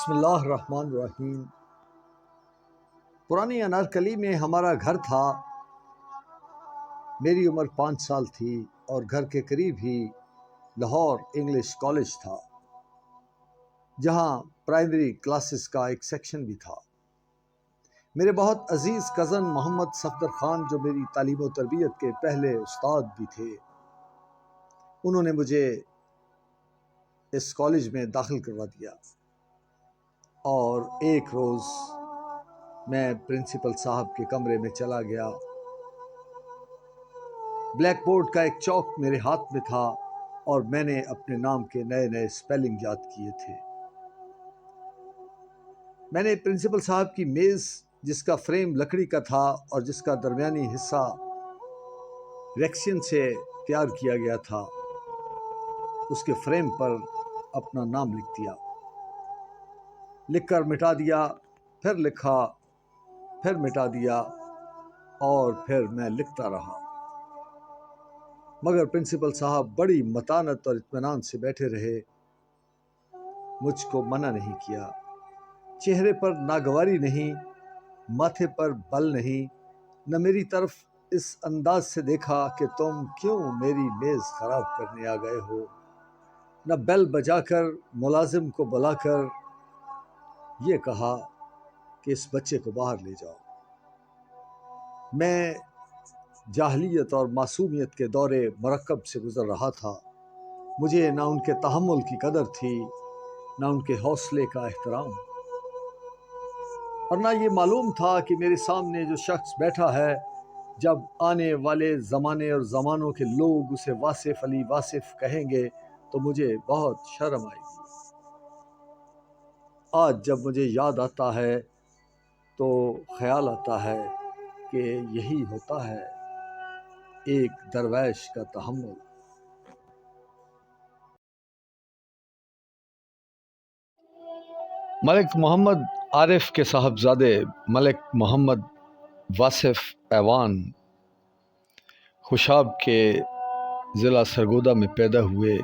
بسم اللہ الرحمن الرحیم۔ پرانی انارکلی میں ہمارا گھر تھا۔ میری عمر 5 سال تھی اور گھر کے قریب ہی لاہور انگلش کالج تھا، جہاں پرائمری کلاسز کا ایک سیکشن بھی تھا۔ میرے بہت عزیز کزن محمد صفدر خان، جو میری تعلیم و تربیت کے پہلے استاد بھی تھے، انہوں نے مجھے اس کالج میں داخل کروا دیا، اور ایک روز میں پرنسپل صاحب کے کمرے میں چلا گیا۔ بلیک بورڈ کا ایک چاک میرے ہاتھ میں تھا اور میں نے اپنے نام کے نئے نئے سپیلنگ یاد کیے تھے۔ میں نے پرنسپل صاحب کی میز، جس کا فریم لکڑی کا تھا اور جس کا درمیانی حصہ ریکسین سے تیار کیا گیا تھا، اس کے فریم پر اپنا نام لکھ دیا۔ لکھ کر مٹا دیا، پھر لکھا، پھر مٹا دیا، اور پھر میں لکھتا رہا۔ مگر پرنسپل صاحب بڑی متانت اور اطمینان سے بیٹھے رہے، مجھ کو منع نہیں کیا۔ چہرے پر ناگواری نہیں، ماتھے پر بل نہیں، نہ میری طرف اس انداز سے دیکھا کہ تم کیوں میری میز خراب کرنے آ گئے ہو، نہ بیل بجا کر ملازم کو بلا کر یہ کہا کہ اس بچے کو باہر لے جاؤ۔ میں جاہلیت اور معصومیت کے دورے مرکب سے گزر رہا تھا۔ مجھے نہ ان کے تحمل کی قدر تھی، نہ ان کے حوصلے کا احترام، اور نہ یہ معلوم تھا کہ میرے سامنے جو شخص بیٹھا ہے، جب آنے والے زمانے اور زمانوں کے لوگ اسے واصف علی واصف کہیں گے تو مجھے بہت شرم آئے گی۔ آج جب مجھے یاد آتا ہے تو خیال آتا ہے کہ یہی ہوتا ہے ایک درویش کا تحمل۔ ملک محمد عارف کے صاحبزادے ملک محمد واصف ایوان خوشاب کے ضلع سرگودا میں پیدا ہوئے۔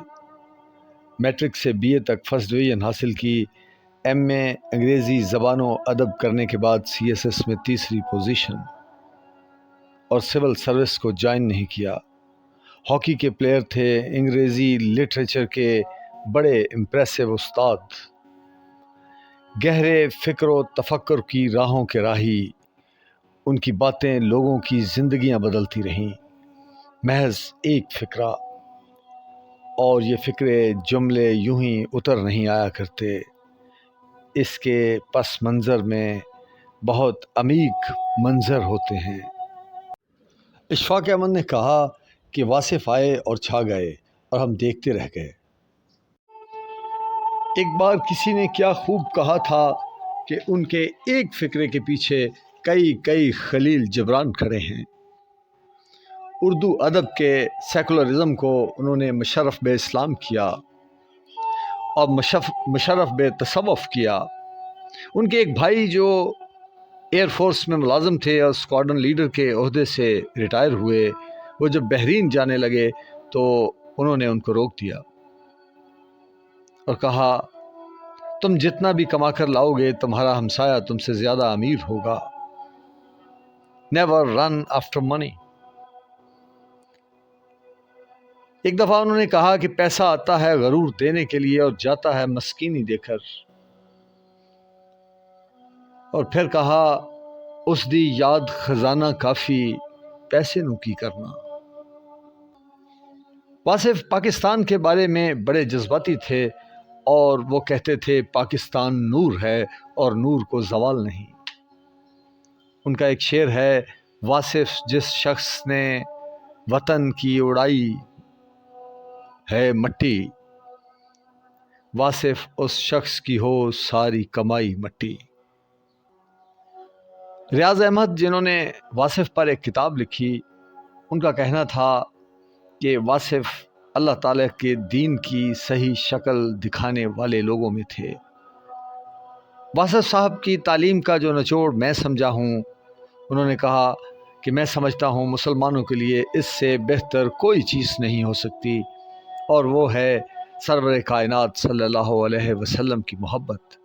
میٹرک سے BA تک فرسٹ ڈویژن حاصل کی۔ MA انگریزی زبان و ادب کرنے کے بعد CSS میں تیسری پوزیشن، اور سول سروس کو جوائن نہیں کیا۔ ہاکی کے پلیئر تھے، انگریزی لٹریچر کے بڑے امپریسو استاد، گہرے فکر و تفکر کی راہوں کے راہی۔ ان کی باتیں لوگوں کی زندگیاں بدلتی رہیں۔ محض ایک فکرہ، اور یہ فکرے جملے یوں ہی اتر نہیں آیا کرتے، اس کے پس منظر میں بہت عمیق منظر ہوتے ہیں۔ اشفاق احمد نے کہا کہ واصف آئے اور چھا گئے اور ہم دیکھتے رہ گئے۔ ایک بار کسی نے کیا خوب کہا تھا کہ ان کے ایک فکرے کے پیچھے کئی خلیل جبران کھڑے ہیں۔ اردو ادب کے سیکولرزم کو انہوں نے مشرف بے اسلام کیا اور مشرف بے تصوف کیا۔ ان کے ایک بھائی جو ایئر فورس میں ملازم تھے اور اسکواڈرن لیڈر کے عہدے سے ریٹائر ہوئے، وہ جب بحرین جانے لگے تو انہوں نے ان کو روک دیا اور کہا، تم جتنا بھی کما کر لاؤ گے تمہارا ہمسایہ تم سے زیادہ امیر ہوگا۔ نیور رن آفٹر منی۔ ایک دفعہ انہوں نے کہا کہ پیسہ آتا ہے غرور دینے کے لیے اور جاتا ہے مسکینی دے کر، اور پھر کہا، اس دی یاد خزانہ کافی پیسے نو کی کرنا۔ واصف پاکستان کے بارے میں بڑے جذباتی تھے اور وہ کہتے تھے پاکستان نور ہے اور نور کو زوال نہیں۔ ان کا ایک شعر ہے، واصف جس شخص نے وطن کی اڑائی ہے مٹی، واصف اس شخص کی ہو ساری کمائی مٹی۔ ریاض احمد، جنہوں نے واصف پر ایک کتاب لکھی، ان کا کہنا تھا کہ واصف اللہ تعالیٰ کے دین کی صحیح شکل دکھانے والے لوگوں میں تھے۔ واصف صاحب کی تعلیم کا جو نچوڑ میں سمجھا ہوں، انہوں نے کہا کہ میں سمجھتا ہوں مسلمانوں کے لیے اس سے بہتر کوئی چیز نہیں ہو سکتی، اور وہ ہے سرور کائنات صلی اللہ علیہ وسلم کی محبت۔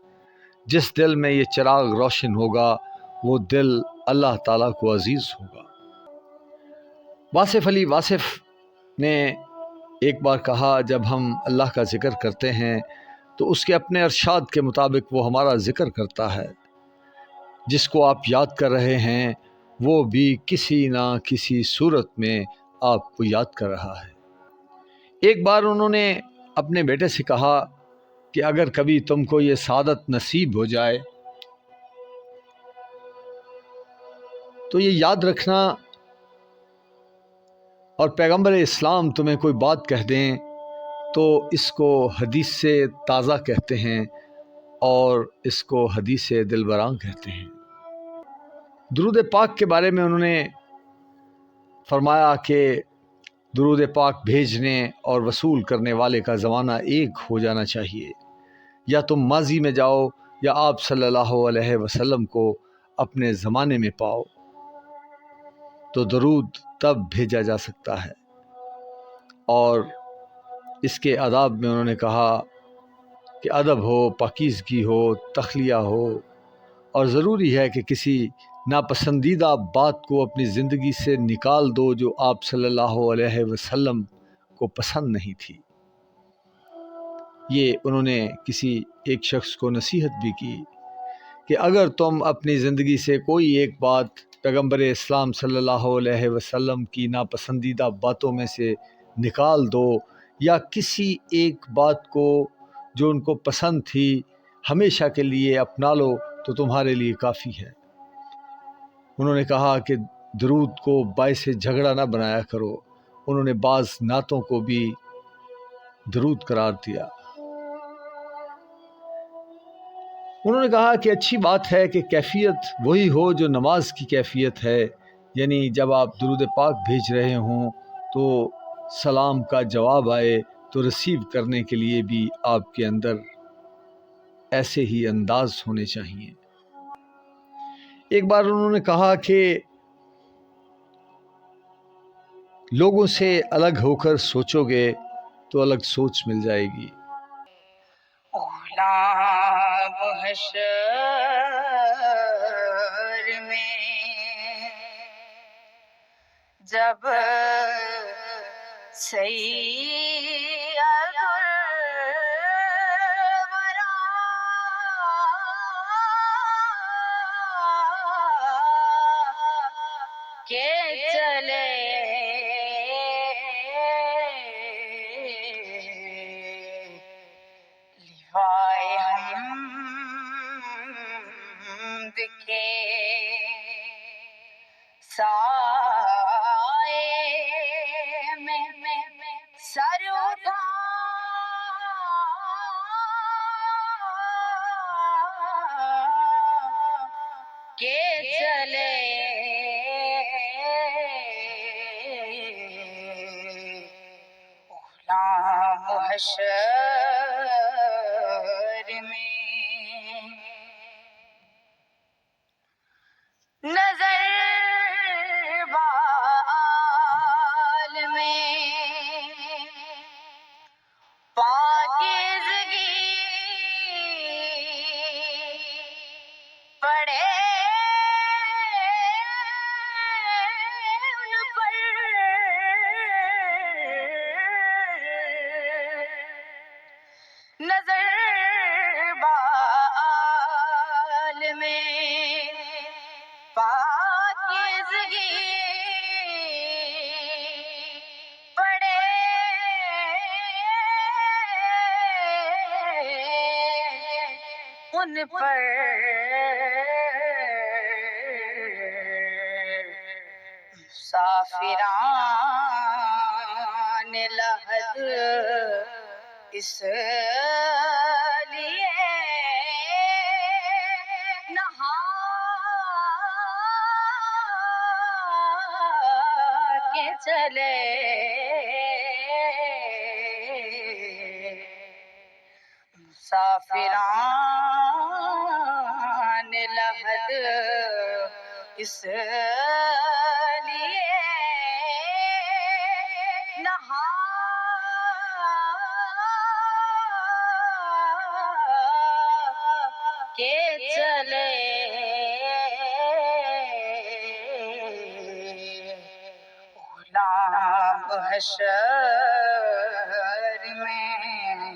جس دل میں یہ چراغ روشن ہوگا وہ دل اللہ تعالیٰ کو عزیز ہوگا۔ واصف علی واصف نے ایک بار کہا، جب ہم اللہ کا ذکر کرتے ہیں تو اس کے اپنے ارشاد کے مطابق وہ ہمارا ذکر کرتا ہے۔ جس کو آپ یاد کر رہے ہیں وہ بھی کسی نہ کسی صورت میں آپ کو یاد کر رہا ہے۔ ایک بار انہوں نے اپنے بیٹے سے کہا کہ اگر کبھی تم کو یہ سعادت نصیب ہو جائے تو یہ یاد رکھنا، اور پیغمبر اسلام تمہیں کوئی بات کہہ دیں تو اس کو حدیث سے تازہ کہتے ہیں اور اس کو حدیث سے دلبراں کہتے ہیں۔ درود پاک کے بارے میں انہوں نے فرمایا کہ درود پاک بھیجنے اور وصول کرنے والے کا زمانہ ایک ہو جانا چاہیے، یا تم ماضی میں جاؤ یا آپ صلی اللہ علیہ وسلم کو اپنے زمانے میں پاؤ تو درود تب بھیجا جا سکتا ہے۔ اور اس کے آداب میں انہوں نے کہا کہ ادب ہو، پاکیزگی ہو، تخلیہ ہو، اور ضروری ہے کہ کسی ناپسندیدہ بات کو اپنی زندگی سے نکال دو جو آپ صلی اللہ علیہ وسلم کو پسند نہیں تھی۔ یہ انہوں نے کسی ایک شخص کو نصیحت بھی کی کہ اگر تم اپنی زندگی سے کوئی ایک بات پیغمبر اسلام صلی اللہ علیہ وسلم کی ناپسندیدہ باتوں میں سے نکال دو، یا کسی ایک بات کو جو ان کو پسند تھی ہمیشہ کے لیے اپنا لو تو تمہارے لیے کافی ہے۔ انہوں نے کہا کہ درود کو باعث جھگڑا نہ بنایا کرو۔ انہوں نے بعض نعتوں کو بھی درود قرار دیا۔ انہوں نے کہا کہ اچھی بات ہے کہ کیفیت وہی ہو جو نماز کی کیفیت ہے، یعنی جب آپ درود پاک بھیج رہے ہوں تو سلام کا جواب آئے تو ریسیو کرنے کے لیے بھی آپ کے اندر ایسے ہی انداز ہونے چاہیے۔ ایک بار انہوں نے کہا کہ لوگوں سے الگ ہو کر سوچو گے تو الگ سوچ مل جائے گی۔ حشر میں جب سید الورا کے چلے لیوائے حمد کے سائے میں سر اٹھا کے چلے غلام حشر میں نظر بال میں پاکیزگی پڑے ان پر نظر بال میں پاکیزگی پڑے ان پر مسافران لحد اس لیے نہا کے چلے مسافران لحد اس لیے نہا کے چلے غلام حشر میں